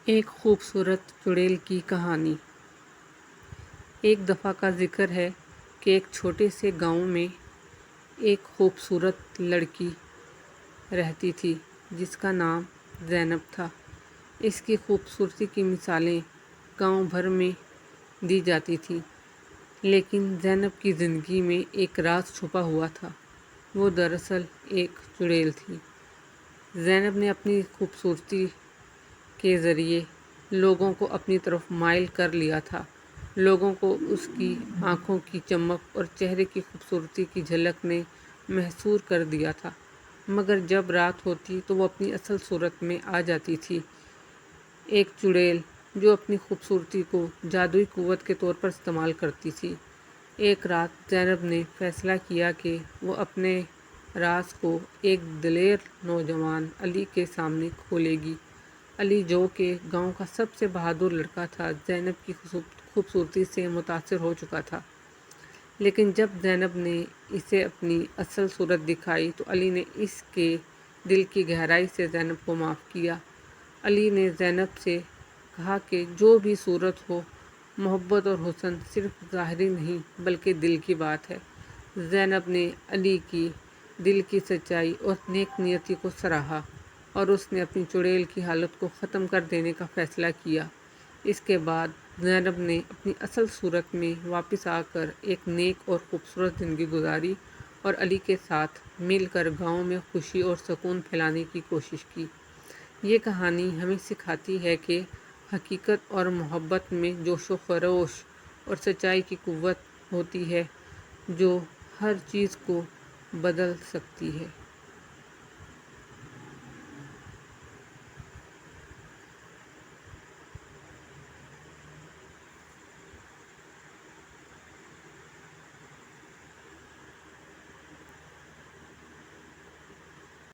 ایک خوبصورت چڑیل کی کہانی۔ ایک دفعہ کا ذکر ہے کہ ایک چھوٹے سے گاؤں میں ایک خوبصورت لڑکی رہتی تھی جس کا نام زینب تھا۔ اس کی خوبصورتی کی مثالیں گاؤں بھر میں دی جاتی تھیں، لیکن زینب کی زندگی میں ایک راز چھپا ہوا تھا۔ وہ دراصل ایک چڑیل تھی۔ زینب نے اپنی خوبصورتی کے ذریعے لوگوں کو اپنی طرف مائل کر لیا تھا۔ لوگوں کو اس کی آنکھوں کی چمک اور چہرے کی خوبصورتی کی جھلک نے محصور کر دیا تھا، مگر جب رات ہوتی تو وہ اپنی اصل صورت میں آ جاتی تھی، ایک چڑیل جو اپنی خوبصورتی کو جادوئی قوت کے طور پر استعمال کرتی تھی۔ ایک رات زینب نے فیصلہ کیا کہ وہ اپنے راز کو ایک دلیر نوجوان علی کے سامنے کھولے گی۔ علی، جو کہ گاؤں کا سب سے بہادر لڑکا تھا، زینب کی خوبصورتی سے متاثر ہو چکا تھا، لیکن جب زینب نے اسے اپنی اصل صورت دکھائی تو علی نے اس کے دل کی گہرائی سے زینب کو معاف کیا۔ علی نے زینب سے کہا کہ جو بھی صورت ہو، محبت اور حسن صرف ظاہری نہیں بلکہ دل کی بات ہے۔ زینب نے علی کی دل کی سچائی اور نیک نیتی کو سراہا اور اس نے اپنی چڑیل کی حالت کو ختم کر دینے کا فیصلہ کیا۔ اس کے بعد زینب نے اپنی اصل صورت میں واپس آ کر ایک نیک اور خوبصورت زندگی گزاری اور علی کے ساتھ مل کر گاؤں میں خوشی اور سکون پھیلانے کی کوشش کی۔ یہ کہانی ہمیں سکھاتی ہے کہ حقیقت اور محبت میں جوش و خروش اور سچائی کی قوت ہوتی ہے جو ہر چیز کو بدل سکتی ہے۔